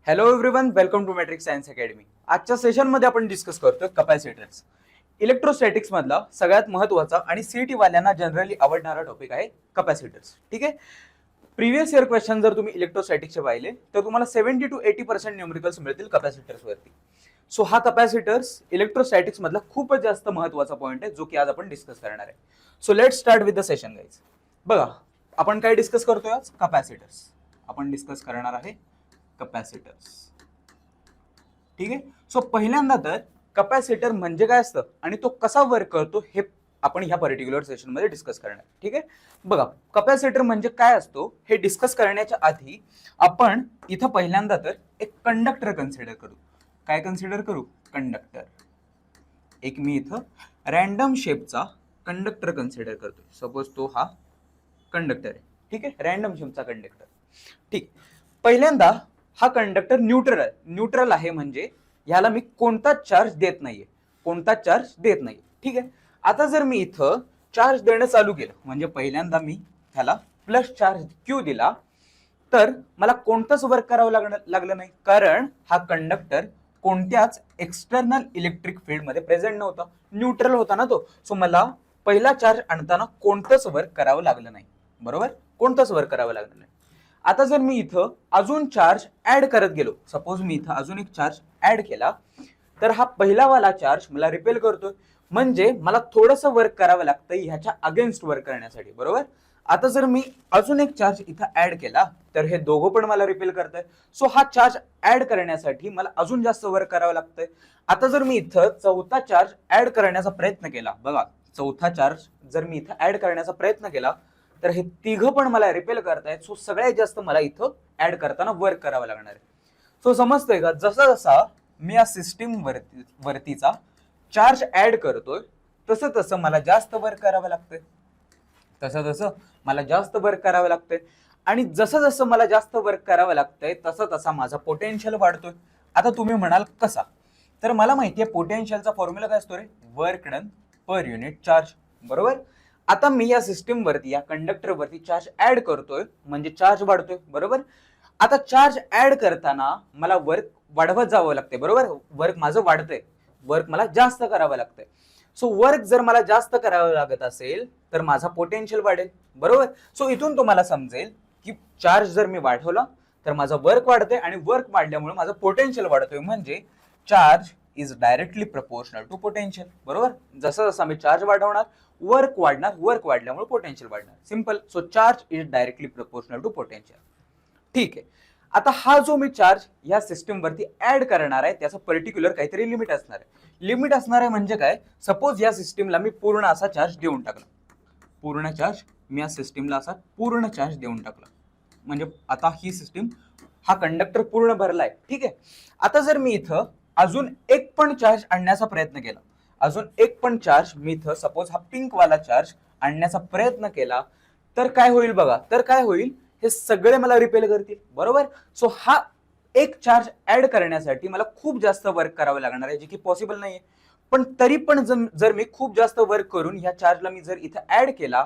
Hello everyone, welcome to Matrix Science Academy. आजच्या सेशनमध्ये आपण डिस्कस करतोय कपॅसिटर्स. इलेक्ट्रोस्टॅटिक्स मधला सगळ्यात महत्त्वाचा आणि सीईटी वाल्यांना जनरली आवडणारा टॉपिक आहे कपॅसिटर्स. ठीक आहे. प्रिव्हियस इयर क्वेश्चन जर तुम्ही इलेक्ट्रोस्टॅटिक्सचे पाहिले तर तुम्हाला 70 to 80% न्यूमरिकल्स मिळतील कपॅसिटर्स वरती. सो हा कपॅसिटर्स इलेक्ट्रोस्टॅटिक्स मधला खूपच जास्त महत्त्वाचा पॉईंट आहे जो की आज आपण डिस्कस करणार आहे. So let start with the session guys. बघा, आपण काय डिस्कस करतोय आज? कपॅसिटर्स. आपण डिस्कस करणार आहे कपॅसिटर्स. ठीक आहे. सो पहिल्यांदा तर कपॅसिटर म्हणजे काय असतं आणि तो कसा वर्क करतो हे आपण ह्या पर्टिक्युलर सेशन मध्ये डिस्कस करणार. ठीक आहे. बघा, कपॅसिटर म्हणजे काय असतो हे डिस्कस करण्याच्या आधी आपण इथं पहिल्यांदा तर एक कंडक्टर कन्सिडर करू. काय कन्सिडर करू? कंडक्टर. एक मी इथं रॅन्डम शेपचा कंडक्टर कन्सिडर करतोय. सपोज तो हा कंडक्टर आहे. ठीक आहे. रॅन्डम शेपचा कंडक्टर. ठीक. पहिल्यांदा हा कंडक्टर न्यूट्रल आहे म्हणजे ह्याला मी कोणताच चार्ज देत नाहीये. ठीक आहे. आता जर मी इथं चार्ज देणं चालू केलं म्हणजे पहिल्यांदा मी ह्याला प्लस चार्ज क्यू दिला तर मला कोणतंच वर्क करावं लागलं नाही, कारण हा कंडक्टर कोणत्याच एक्सटर्नल इलेक्ट्रिक फील्ड मध्ये प्रेझेंट नव्हता, न्यूट्रल होता ना तो. सो मला पहिला चार्ज आणताना कोणतंच वर्क करावं लागलं नाही. बरोबर, कोणतंच वर्क करावं लागलं नाही. आता जर मी इथं अजून चार्ज ऍड करत गेलो, सपोज मी इथं अजून एक चार्ज ऍड केला तर हा पहिला वाला चार्ज मला रिपेल करतोय, म्हणजे मला थोडंसं वर्क करावं लागतं ह्याच्या अगेन्स्ट वर्क करण्यासाठी. बरोबर. आता जर मी अजून एक चार्ज इथं ऍड केला तर हे दोघं पण मला रिपेल करताय. सो हा चार्ज ऍड करण्यासाठी मला अजून जास्त वर्क करावं लागतंय. आता जर मी इथं चौथा चार्ज ऍड करण्याचा प्रयत्न केला, बघा चौथा चार्ज जर मी इथं ऍड करण्याचा प्रयत्न केला तर हे तिघं पण मला रिपेल करतायत. सो सगळ्यात जास्त मला इथं ऍड करताना वर्क करावं लागणार आहे. सो समजतंय का? जसा जसा मी या सिस्टीम वरतीचा चार्ज ऍड करतोय तसं तसं मला जास्त वर्क करावं लागतंय. आणि जसं जसं मला जास्त वर्क करावं लागतंय तसं तसा माझा पोटेन्शियल वाढतोय. आता तुम्ही म्हणाल कसा? तर मला माहितीये पोटेन्शियलचा फॉर्म्युला काय असतो रे? Work done per unit charge. बरोबर. आता मी या सिस्टीम वरती या कंडक्टर वरती चार्ज ऍड करतोय म्हणजे चार्ज वाढतोय. बरोबर. आता चार्ज ऍड करताना मला वर्क वाढवत जावं लागतंय. बरोबर. वर्क माझं वाढतंय, वर्क मला जास्त करावं लागतंय. सो वर्क जर मला जास्त करावं लागत असेल तर माझा पोटेन्शियल वाढेल. बरोबर. सो इथून तुम्हाला समजेल की चार्ज जर मी वाढवला तर माझा वर्क वाढतंय आणि वर्क वाढल्यामुळे माझं पोटेन्शियल वाढतोय, म्हणजे charge is directly proportional to potential. बरोबर. जसं जसं मी चार्ज वाढवणार वर्क वाढणार, वर्क वाढल्यामुळे पोटेन्शियल वाढणार. Simple. So charge is directly proportional to potential. ठीक आहे. आता हा जो मी चार्ज या सिस्टीम वरती ऍड करणार आहे त्याचं पर्टिक्युलर काहीतरी लिमिट असणार आहे. लिमिट असणार आहे म्हणजे काय? सपोज या सिस्टीमला मी पूर्ण असा चार्ज देऊन टाकला, म्हणजे आता ही सिस्टीम, हा कंडक्टर पूर्ण भरलाय. ठीक आहे. आता जर मी इथं अजून एक पण चार्ज आणण्याचा प्रयत्न केला, मी इथं सपोज हा पिंक वाला चार्ज आणण्याचा प्रयत्न केला तर काय होईल? बघा, तर काय होईल? हे सगळे मला रिपेल करतील. बरोबर. सो हा एक चार्ज ऍड करण्यासाठी मला खूप जास्त वर्क करावं लागणार आहे, जे की पॉसिबल नाहीये. पण तरी पण जर मी खूप जास्त वर्क करून ह्या चार्जला मी जर इथं ऍड केला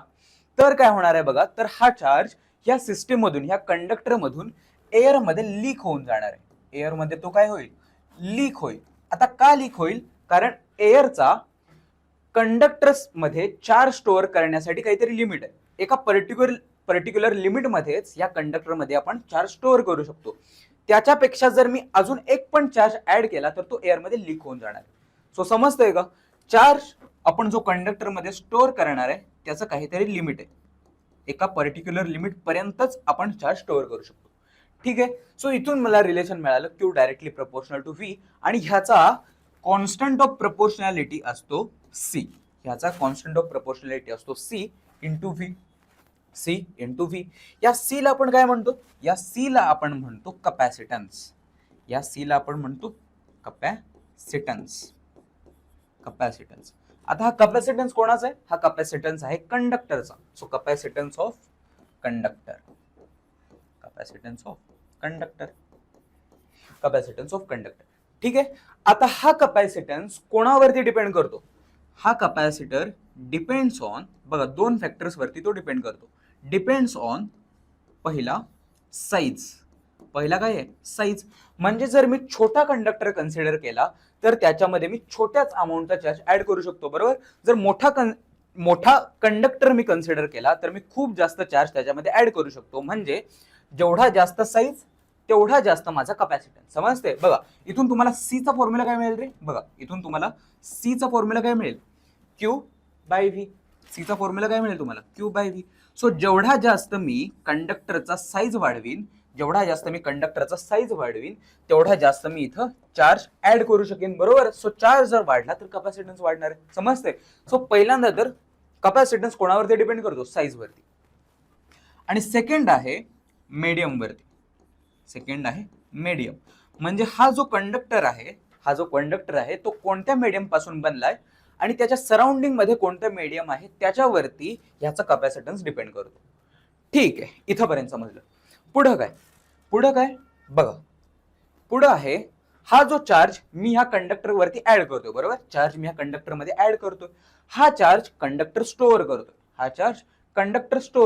तर काय होणार आहे? बघा, तर हा चार्ज ह्या सिस्टीम मधून, ह्या कंडक्टर मधून एअर मध्ये लीक होऊन जाणार आहे. एअर मध्ये तो काय होईल? लीक होईल. आता का लीक होईल? कारण एअरचा कंडक्टर्स मध्ये चार्ज स्टोअर करण्यासाठी काहीतरी लिमिट आहे. एका पर्टिक्युलर लिमिट मध्येच या कंडक्टर मध्ये आपण चार्ज स्टोअर करू शकतो. त्याच्यापेक्षा जर मी अजून एक पण चार्ज ऍड केला तर तो एअर मध्ये लीक होऊन जाणार. सो समजतंय का? चार्ज आपण जो कंडक्टर मध्ये स्टोअर करणार आहे त्याचं काहीतरी लिमिट आहे. एका पर्टिक्युलर लिमिट पर्यंतच आपण चार्ज स्टोअर करू शकतो. ठीक आहे. सो इथून मला रिलेशन मिळालं Q directly proportional to V, आणि ह्याचा कॉन्स्टंट ऑफ प्रपोर्शनॅलिटी असतो सी. C into V. या सी ला आपण काय म्हणतो? या सी ला आपण म्हणतो कपॅसिटन्स. कपॅसिटन्स. आता हा कपॅसिटन्स कोणाचा आहे? हा कपॅसिटन्स आहे कंडक्टरचा. So capacitance of conductor. ठीक आहे. आता हा कपॅसिटन्स कोणावरती डिपेंड करतो? हा कपॅसिटर डिपेंड्स ऑन, बघा, दोन फॅक्टर्स वरती तो डिपेंड करतो. डिपेंड्स ऑन पहिला साईज. पहिला काय आहे साईज. म्हणजे जर मी छोटा कंडक्टर कन्सिडर केला तर त्याच्यामध्ये मी छोट्याच अमाऊंटचा चार्ज ऍड करू शकतो, बरोबर. जर मोठा कंडक्टर मी कन्सिडर केला तर मी खूप जास्त चार्ज त्याच्यामध्ये ऍड करू शकतो. म्हणजे जेवढा जास्त साईज तेवढा जास्त माझा कपॅसिटन्स. समजते. बघा इथून तुम्हाला सी चा फॉर्म्युला काय मिळेल रे. बघा इथून तुम्हाला सी चा फॉर्म्युला काय मिळेल, क्यू बाय व्ही. सी चा फॉर्म्युला काय मिळेल तुम्हाला, क्यू बाय व्ही. सो जेवढा जास्त मी कंडक्टरचा साईज वाढवीन, जेवढा जास्त मी कंडक्टरचा साईज वाढवीन तेवढा जास्त मी इथं चार्ज ऍड करू शकेन, बरोबर. सो चार्ज जर वाढला तर कपॅसिटन्स वाढणार आहे. समजते. सो पहिल्यांदा तर कपॅसिटन्स कोणावरती डिपेंड करतो, साईज वरती. आणि सेकंड आहे मीडियम वरती. सेकंड आहे मीडियम. म्हणजे हा जो कंडक्टर आहे तो कोणत्या मीडियम पासून बनलाय आणि त्याच्या सराउंडिंग मध्ये कोणतं मीडियम आहे त्याच्यावरती ह्याचा कपॅसिटन्स डिपेंड करतो. ठीक आहे, इथंपर्यंत समजलं. पुढं काय बघा, पुढं आहे हा जो चार्ज मी ह्या कंडक्टर वरती ऍड करतोय, बरोबर. चार्ज मी ह्या कंडक्टर मध्ये ऍड करतोय. हा चार्ज कंडक्टर स्टोअर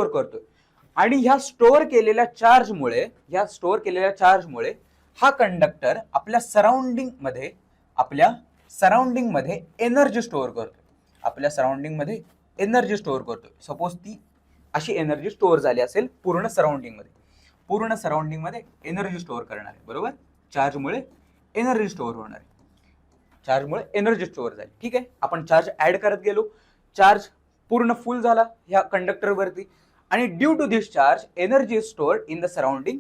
करतोय. आणि ह्या स्टोअर केलेल्या चार्जमुळे हा कंडक्टर आपल्या सराउंडिंग मध्ये एनर्जी स्टोअर करतोय. सपोज ती अशी एनर्जी स्टोअर झाली असेल पूर्ण सराउंडिंग मध्ये एनर्जी स्टोअर करणार आहे, बरोबर. चार्जमुळे एनर्जी स्टोअर होणार आहे. एनर्जी स्टोअर झाली. ठीक आहे, आपण चार्ज ऍड करत गेलो. चार्ज पूर्ण फुल झाला ह्या कंडक्टर वरती आणि due to this charge energy stored in the surrounding,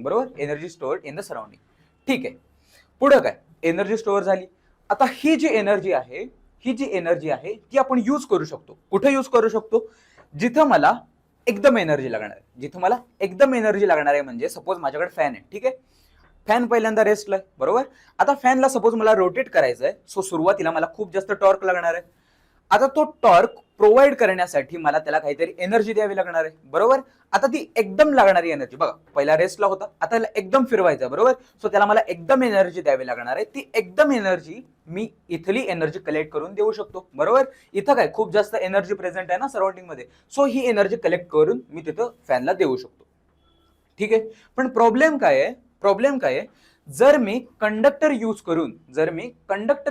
बरोबर. Energy stored in the surrounding. ठीक आहे. पुढे काय, एनर्जी स्टोअर झाली. आता ही जी एनर्जी आहे ती आपण यूज करू शकतो. कुठे यूज करू शकतो, जिथं मला एकदम एनर्जी लागणार आहे. म्हणजे सपोज माझ्याकडे फॅन आहे, ठीक आहे. फॅन पहिल्यांदा रेस्टला आहे, बरोबर. आता फॅनला सपोज मला रोटेट करायचं आहे. सो सुरुवातीला मला खूप जास्त टॉर्क लागणार आहे. आता तो टॉर्क प्रोव्हाइड करण्यासाठी मला त्याला काहीतरी एनर्जी द्यावी लागणार आहे, बरोबर. आता ती एकदम लागणारी एनर्जी, बघा पहिला रेस्टला होता, आता त्याला एकदम फिरवायचं, बरोबर. सो त्याला मला एकदम एनर्जी द्यावी लागणार आहे. ती एकदम एनर्जी मी इथली एनर्जी कलेक्ट करून देऊ शकतो, बरोबर. इथं काय खूप जास्त एनर्जी प्रेझेंट आहे ना सराउंडिंग मध्ये. सो ही एनर्जी कलेक्ट करून मी तिथं फॅनला देऊ शकतो. ठीक आहे. पण प्रॉब्लेम काय आहे, जर मी कंडक्टर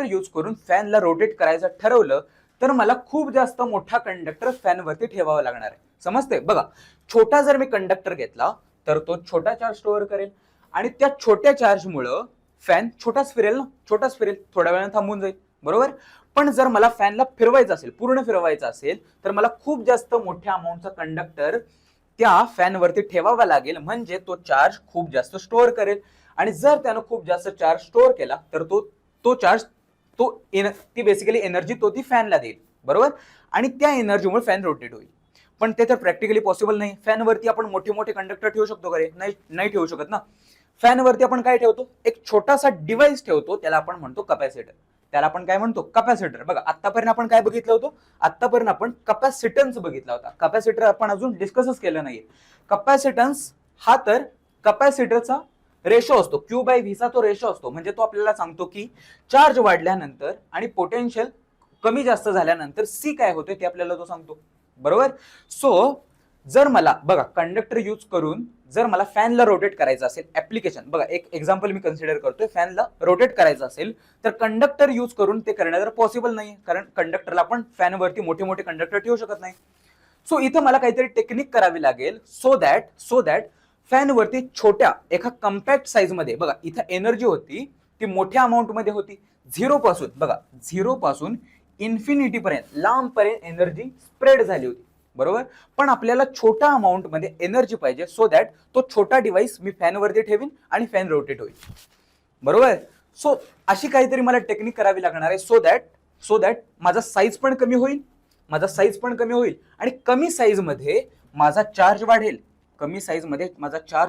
यूज करून फॅनला रोटेट करायचं ठरवलं तर मला खूप जास्त मोठा कंडक्टर फॅन वरती ठेवावा लागणार आहे. समजते. बघा छोटा जर मी कंडक्टर घेतला तर तो छोटा चार्ज स्टोअर करेल आणि त्या छोट्या चार्जमुळं फॅन छोटाच फिरेल, थोड्या वेळाने थांबून जाईल, बरोबर. पण जर मला फॅनला पूर्ण फिरवायचं असेल तर मला खूप जास्त मोठ्या अमाऊंटचा कंडक्टर त्या फॅन वरती ठेवावा लागेल. म्हणजे तो चार्ज खूप जास्त स्टोअर करेल आणि जर त्यानं खूप जास्त चार्ज स्टोअर केला तर ती बेसिकली एनर्जी ती फॅनला देईल, बरोबर. आणि त्या एनर्जीमुळे फॅन रोटेट होईल. पण ते तर प्रॅक्टिकली पॉसिबल नाही. फॅनवरती आपण मोठे कंडक्टर ठेवू शकतो का रे, नाही ठेवू शकत ना. फॅनवरती आपण काय ठेवतो, एक छोटासा डिव्हाइस ठेवतो, त्याला आपण म्हणतो कपॅसिटर. बघा आतापर्यंत आपण काय बघितलं होतं, आतापर्यंत आपण कपॅसिटन्स बघितला होता. कपॅसिटर आपण अजून डिस्कसच केलं नाहीये. कपॅसिटन्स हा तर कपॅसिटरचा रेशो असतो, क्यू बाय व्ही चा तो रेशो असतो. म्हणजे तो आपल्याला सांगतो की चार्ज वाढल्यानंतर आणि पोटेन्शियल कमी जास्त झाल्यानंतर सी काय होते ते आपल्याला तो सांगतो, बरोबर. सो जर मला बघा कंडक्टर यूज करून जर मला फॅनला रोटेट करायचं असेल, ऍप्लिकेशन बघा एक एक्झाम्पल मी कन्सिडर करतोय, फॅनला रोटेट करायचं असेल तर कंडक्टर यूज करून ते करणं तर पॉसिबल नाही, कारण कंडक्टरला आपण फॅनवरती मोठे कंडक्टर ठेवू शकत नाही. सो इथं मला काहीतरी टेक्निक करावी लागेल सो दॅट फॅनवरती छोट्या एका कम्पॅक्ट साईज मध्ये, बघा इथं एनर्जी होती ती मोठ्या अमाऊंट मध्ये होती. झिरो पासून इन्फिनिटी पर्यंत लांबपर्यंत एनर्जी स्प्रेड झाली होती, बरोबर. पण आपल्याला छोटा अमाऊंट मध्ये एनर्जी पाहिजे सो दॅट तो छोटा डिव्हाइस मी फॅनवरती ठेवीन आणि फॅन रोटेट होईल, बरोबर. सो अशी काहीतरी मला टेक्निक करावी लागणार आहे सो दॅट माझा साईज पण कमी होईल आणि कमी साईज मध्ये माझा चार्ज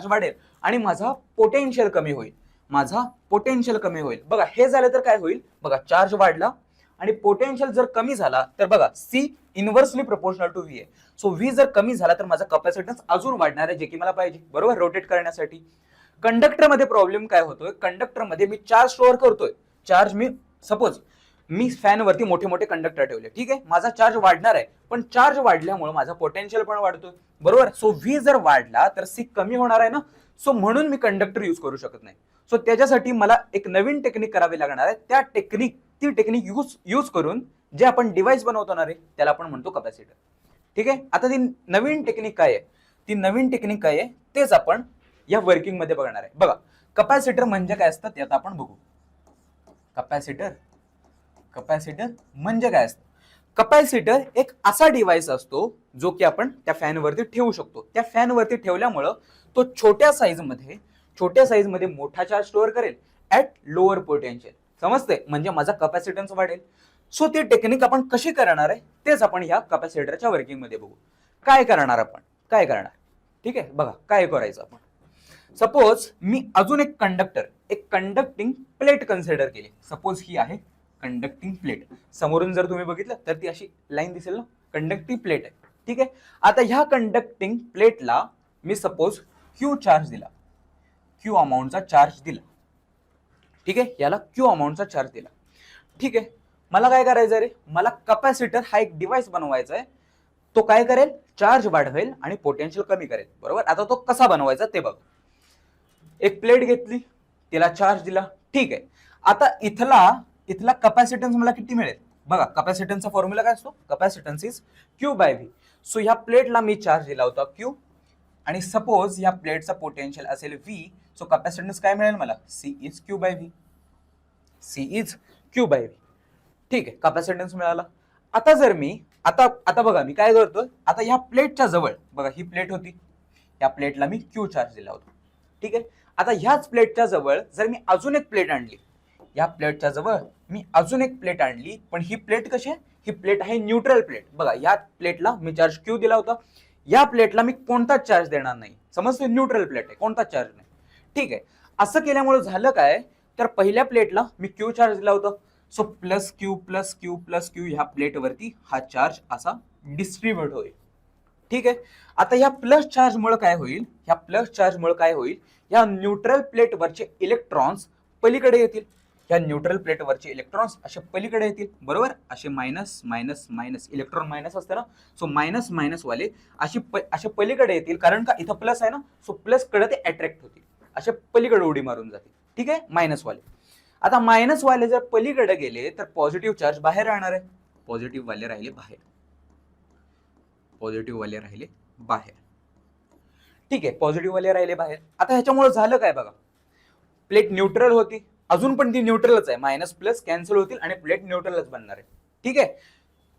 वाढेल आणि माझा पोटेन्शियल कमी होईल. बघा हे झालं तर काय होईल, बघा चार्ज वाढला आणि पोटेन्शियल जर कमी झाला तर बघा C inversely proportional to V आहे. सो व्ही जर कमी झाला तर माझा कपॅसिटन्स अजून वाढणार आहे, जे की मला पाहिजे, बरोबर, रोटेट करण्यासाठी. कंडक्टर मध्ये प्रॉब्लेम काय होतोय, कंडक्टर मध्ये मी चार्ज स्टोअर करतोय. चार्ज मी सपोज मी फॅनवरती मोठे मोठे कंडक्टर ठेवले, ठीक आहे, माझा चार्ज वाढणार आहे, पण चार्ज वाढल्यामुळे माझा पोटेन्शियल पण वाढतोय, बरोबर. सो व्ही जर वाढला तर सी कमी होणार आहे ना, सो म्हणून मी कंडक्टर यूज करू शकत नाही. सो त्याच्यासाठी मला एक नवीन टेक्निक करावी लागणार आहे. ती टेक्निक यूज करून जे आपण डिव्हाइस बनवतो रे त्याला आपण म्हणतो कॅपॅसिटर. ठीक आहे, आता ती नवीन टेक्निक काय आहे तेच आपण या वर्किंग मध्ये बघणार आहे. बघा, कॅपॅसिटर म्हणजे काय असतं ते आता आपण बघू. कॅपॅसिटर म्हणजे काय असतं? कॅपॅसिटर एक असा डिव्हाइस असतो जो की आपण त्या फॅनवरती ठेवू शकतो. त्या फॅनवरती ठेवल्यामुळं तो छोट्या साईजमध्ये मोठा चार्ज स्टोअर करेल ऍट लोअर पोटेन्शियल. समजते? म्हणजे माझा कॅपॅसिटन्स वाढेल. सो ती टेक्निक आपण कशी करणार आहे तेच आपण या कॅपॅसिटरच्या वर्किंग मध्ये बघू. काय करणार? ठीक आहे, बघा काय करायचं आपण. सपोज मी अजून एक कंडक्टिंग प्लेट कन्सिडर केली. सपोज ही आहे कंडक्टिंग प्लेट. समोरून जर तुम्ही बघितलं तर ती अशी लाईन दिसेल ना, कंडक्टिंग प्लेट आहे. ठीक आहे, आता ह्या कंडक्टिंग प्लेटला मी सपोज क्यू चार्ज दिला, क्यू अमाऊंटचा चार्ज दिला. ठीक आहे, याला क्यू अमाऊंटचा चार्ज दिला. ठीक आहे, मला काय करायचं रे, मला कॅपॅसिटर हा एक डिव्हाइस बनवायचा आहे. तो काय करेल, चार्ज वाढवेल आणि पोटेन्शियल कमी करेल, बरोबर. आता तो कसा बनवायचा ते बघ. एक प्लेट घेतली, तिला चार्ज दिला. ठीक आहे, आता इथला कॅपॅसिटन्स मला किती मिळेल बघा. कॅपॅसिटन्सचा फॉर्म्युला काय असतो? Capacitance is Q by V. So ह्या प्लेटला मी चार्ज दिला होता क्यू, आणि सपोज ह्या प्लेटचा पोटेन्शियल असेल व्ही. सो कॅपॅसिटन्स काय मिळेल मला? C is Q by V. ठीक आहे, कॅपॅसिटन्स मिळाला. आता जर मी आता बघा मी काय करतोय, आता ह्या प्लेटच्या जवळ बघा, ही प्लेट होती, या प्लेटला मी क्यू चार्ज दिला होता. ठीक आहे, आता ह्याच प्लेटच्या जवळ जर मी अजून एक प्लेट आणली, या प्लेटच्या जवळ मी अजून एक प्लेट आणली, पण ही प्लेट कशी आहे? ही प्लेट आहे न्यूट्रल प्लेट. बघा, या प्लेटला मी चार्ज क्यू दिला होता, या प्लेटला मी कोणताच चार्ज देणार नाही. समजते? न्यूट्रल प्लेट आहे, कोणताच चार्ज नाही. ठीक आहे, असं केल्यामुळे झालं काय, तर पहिल्या प्लेटला मी क्यू चार्ज दिला होता. सो प्लस क्यू ह्या प्लेटवरती हा चार्ज असा डिस्ट्रीब्युट होईल. ठीक आहे, आता ह्या प्लस चार्ज मुळे काय होईल, ह्या न्यूट्रल प्लेटवरचे इलेक्ट्रॉन्स पलीकडे येतील. असे पलीकडे येतील, बरोबर. असे मायनस इलेक्ट्रॉन मायनस असते ना, सो मायनस वाले असे पलीकडे येतील, कारण का इथं प्लस आहे ना, सो प्लस कडे ते अट्रॅक्ट होतील, असे पलीकडे उडी मारून जातील. ठीक आहे, मायनस वाले. आता मायनस वाले जर पलीकडे गेले तर पॉझिटिव्ह चार्ज बाहेर राहणार आहे. पॉझिटिव्ह वाले राहिले बाहेर. ठीक आहे, पॉझिटिव्ह वाले राहिले बाहेर. आता ह्याच्यामुळे झालं काय बघा, प्लेट न्यूट्रल होती, अजून पण ती न्यूट्रलच आहे. मायनस प्लस कॅन्सल होतील आणि प्लेट न्यूट्रलच बनणार आहे. ठीक आहे,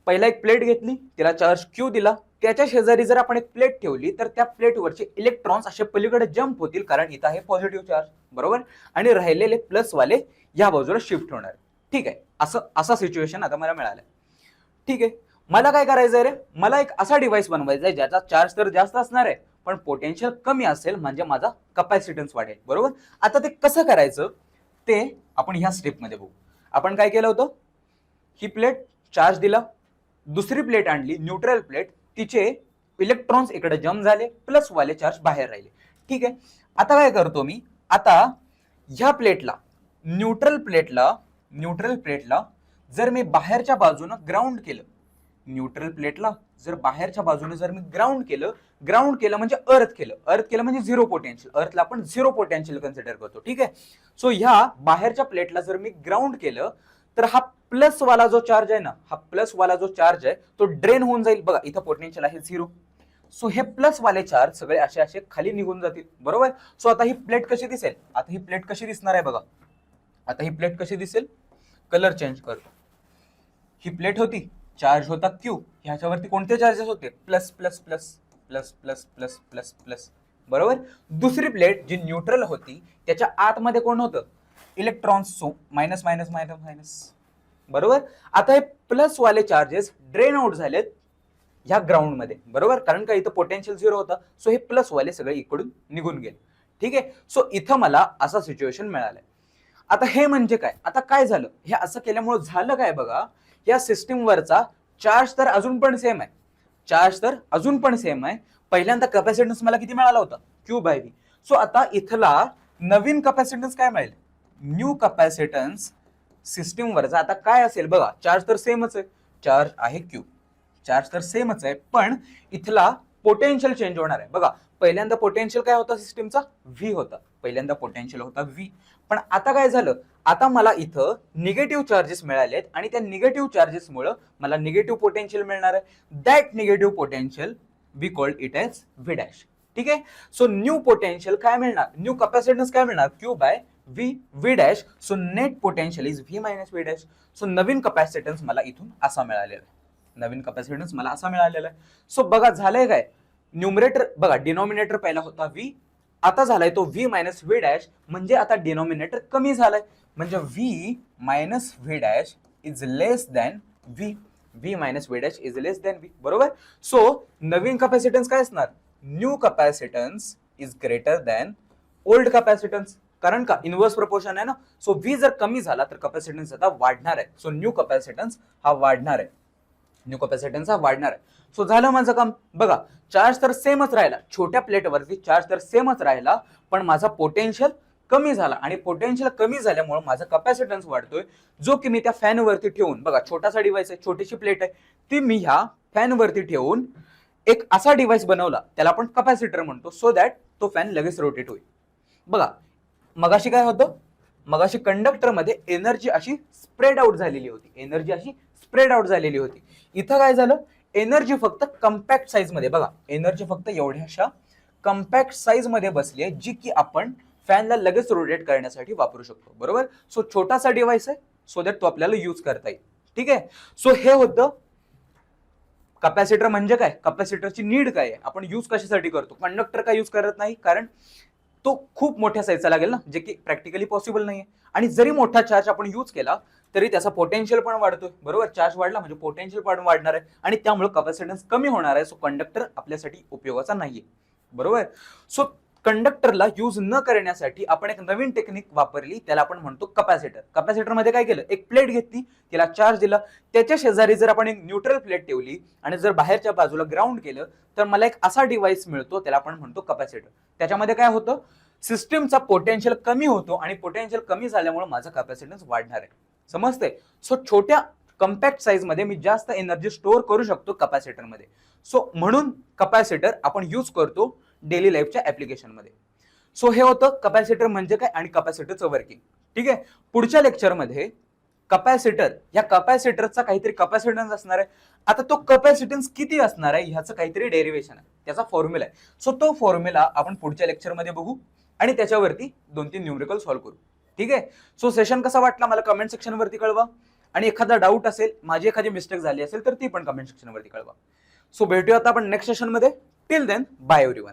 पहिला एक प्लेट घेतली, तिला चार्ज क्यू दिला, त्याच्या शेजारी जर आपण एक प्लेट ठेवली तर त्या प्लेटवरचे इलेक्ट्रॉन्स असे पलीकडे जम्प होतील, कारण इथं आहे पॉझिटिव्ह चार्ज, बरोबर. आणि राहिलेले प्लस वाले या बाजूला शिफ्ट होणार. ठीक आहे, असा सिच्युएशन आता मला मिळालं. ठीक आहे, मला काय करायचंय रे, मला एक असा डिव्हाइस बनवायचा आहे ज्याचा चार्ज तर जास्त असणार आहे पण पोटेन्शियल कमी असेल, म्हणजे माझा कॅपॅसिटन्स वाढेल, बरोबर. आता ते कसं करायचं ते आपण ह्या स्टेप मध्ये बघू. आपण काय केलं होतं, ही प्लेट चार्ज दिला, दुसरी प्लेट आणली न्यूट्रल प्लेट, तिचे इलेक्ट्रॉन्स इकडे जम्प झाले, प्लस वाले चार्ज बाहेर राहिले. ठीक आहे, आता काय करतो मी, आता ह्या प्लेटला न्यूट्रल प्लेटला जर मी बाहेरच्या बाजूने ग्राउंड केलं, ग्राउंड केलं म्हणजे अर्थ केलं म्हणजे झिरो पोटेन्शियल. अर्थला आपण झिरो पोटेन्शियल कन्सिडर करतो. ठीक आहे, सो ह्या बाहेरच्या प्लेटला जर मी ग्राउंड केलं तर हा प्लस वाला जो चार्ज आहे तो ड्रेन होऊन जाईल. बघा, इथं पोटेन्शियल आहे झिरो, सो हे प्लस वाले चार्ज सगळे असे खाली निघून जातील, बरोबर. सो आता ही प्लेट कशी दिसेल, दिसणार आहे बघा. आता ही प्लेट कशी दिसेल, कलर चेंज करतो. ही प्लेट होती, चार्ज होता क्यू, ह्याच्यावरती कोणते चार्जेस होते, plus plus plus plus plus plus plus plus, बरोबर. दुसरी प्लेट जी न्यूट्रल होती त्याच्या आतमध्ये कोण होतं, electrons, so minus minus minus minus, बरोबर. आता हे प्लस वाले चार्जेस ड्रेन आउट झालेत ह्या ग्राउंड मध्ये, बरोबर, कारण का इथं पोटेन्शियल झिरो होता. सो हे प्लस वाले सगळे इकडून निघून गेले. ठीक आहे, सो इथं मला असा सिच्युएशन मिळालंय. आता हे म्हणजे काय, आता काय झालं, हे असं केल्यामुळे झालं काय बघा, या सिस्टीम वरचा चार्ज तर अजून पण सेम आहे. पहिल्यांदा कॅपॅसिटन्स मला किती मिळाला होता, क्यू बाय व्ही. सो आता इथला नवीन कॅपॅसिटन्स काय मिळेल, न्यू कॅपॅसिटन्स सिस्टीमवरचा आता काय असेल बघा, चार्ज तर सेमच आहे, चार्ज आहे क्यू, चार्ज तर सेमच आहे, पण इथला पोटेन्शियल चेंज होणार आहे. बघा पहिल्यांदा पोटेन्शियल काय होता सिस्टीमचा, व्ही होता, पहिल्यांदा पोटेन्शियल होता व्ही, पण आता काय झालं, आता मला इथं निगेटिव्ह चार्जेस मिळालेत आणि त्या निगेटिव्ह चार्जेसमुळे मला निगेटिव्ह पोटेन्शियल मिळणार आहे. That negative potential we called it as V dash. ठीक आहे, सो न्यू पोटेन्शियल काय मिळणार, न्यू कॅपॅसिटन्स काय मिळणार, Q by V dash. So net potential is V minus V dash. So Naveen capacitance मला इथून असा मिळालेला आहे, नवीन कॅपॅसिटन्स मला असा मिळालेला आहे. सो बघा झालंय काय, न्यूमरेटर बघा डिनॉमिनेटर पहिला होता व्ही, आता झालाय तो व्ही मायनस व्ही डॅश, म्हणजे आता डिनॉमिनेटर कमी झालाय, म्हणजे V minus V dash is less than V, V minus V dash is less than V, बरोबर. सो नवीन कॅपॅसिटन्स काय असणार, new capacitance is greater than old capacitance, कारण का इनव्हर्स प्रपोर्शन आहे ना. सो व्ही जर कमी झाला तर कॅपॅसिटन्स आता वाढणार आहे. सो न्यू कॅपॅसिटन्स हा वाढणार आहे, न्यू कॅपॅसिटन्स हा वाढणार आहे. सो झालं माझं काम. बघा चार्ज तर सेमच राहिला, छोट्या प्लेटवरती चार्ज तर सेमच राहिला, पण माझा पोटेन्शियल कमी झाला आणि पोटेन्शियल कमी झाल्यामुळे माझा कॅपॅसिटन्स वाढतोय, जो की मी त्या फॅनवरती ठेवून, बघा छोटासा डिव्हाइस आहे, छोटीशी प्लेट आहे, ती मी ह्या फॅनवरती ठेवून एक असा डिव्हाइस बनवला, त्याला आपण कॅपॅसिटर म्हणतो, सो दॅट तो फॅन लगेच रोटेट होईल. बघा मगाशी काय होतं, मगाशी कंडक्टरमध्ये एनर्जी अशी स्प्रेड आउट झालेली होती, एनर्जी अशी स्प्रेड आउट झालेली होती. इथं काय झालं, एनर्जी फक्त कम्पॅक्ट साईज मध्ये, बघा एनर्जी फक्त एवढ्याशा कम्पॅक्ट साईज मध्ये बसली आहे, जी की आपण फॅनला लगेच रोटेट करण्यासाठी वापरू शकतो, बरोबर. सो छोटासा डिव्हाइस आहे, सो दॅट तो आपल्याला यूज करता येईल. ठीक आहे, सो हे होतं कॅपॅसिटर म्हणजे काय, कॅपॅसिटरची नीड काय आहे, आपण यूज कशासाठी करतो. कंडक्टर काय यूज करत नाही, कारण तो खूप मोठ्या साईजचा लागेल ना, जे की प्रॅक्टिकली पॉसिबल नाहीये. आणि जरी मोठा चार्ज आपण यूज केला तरी त्याचा पोटेन्शियल पण वाढतोय, बरोबर. चार्ज वाढला म्हणजे पोटेन्शियल पण वाढणार आहे आणि त्यामुळे कॅपॅसिटन्स कमी होणार आहे. सो कंडक्टर आपल्यासाठी उपयोगाचा नाहीये, बरोबर. सो कंडक्टरला यूज न करण्यासाठी आपण एक नवीन टेक्निक वापरली, त्याला आपण म्हणतो कॅपॅसिटर. कॅपॅसिटर मध्ये काय केलं, एक प्लेट घेतली, तिला चार्ज दिला, त्याच्या शेजारी जर आपण एक न्यूट्रल प्लेट ठेवली आणि जर बाहेरच्या बाजूला ग्राउंड केलं तर मला एक असा डिव्हाइस मिळतो, त्याला आपण म्हणतो कॅपॅसिटर. त्याच्यामध्ये काय होतं, सिस्टीमचा पोटेन्शियल कमी होतो आणि पोटेन्शियल कमी झाल्यामुळे माझा कॅपॅसिटन्स वाढणार आहे, समजतंय. सो छोट्या कम्पॅक्ट साईज मध्ये मी जास्त एनर्जी स्टोअर करू शकतो कॅपॅसिटर मध्ये. सो म्हणून कॅपॅसिटर आपण यूज करतो डेली लाईफच्या ऍप्लिकेशन मध्ये. सो हे होतं कॅपॅसिटर म्हणजे काय आणि कॅपॅसिटरचं वर्किंग. ठीक आहे, पुढच्या लेक्चरमध्ये कॅपॅसिटर, या कॅपॅसिटरचा काहीतरी कॅपॅसिटन्स असणार आहे. आता तो कॅपॅसिटन्स किती असणार आहे ह्याचं काहीतरी डेरिवेशन आहे, त्याचा फॉर्म्युला आहे. सो तो फॉर्म्युला आपण पुढच्या लेक्चरमध्ये बघू आणि त्याच्यावरती 2-3 न्यूमेरिकल सॉल्व्ह करू. ठीक आहे, सो सेशन कसा वाटला मला कमेंट सेक्शन वरती कळवा आणि एखादा डाऊट असेल, माझी एखादी मिस्टेक झाली असेल तर ती पण कमेंट सेक्शन वरती कळवा. सो भेटूया आता आपण नेक्स्ट सेशन मध्ये. Till then bye everyone.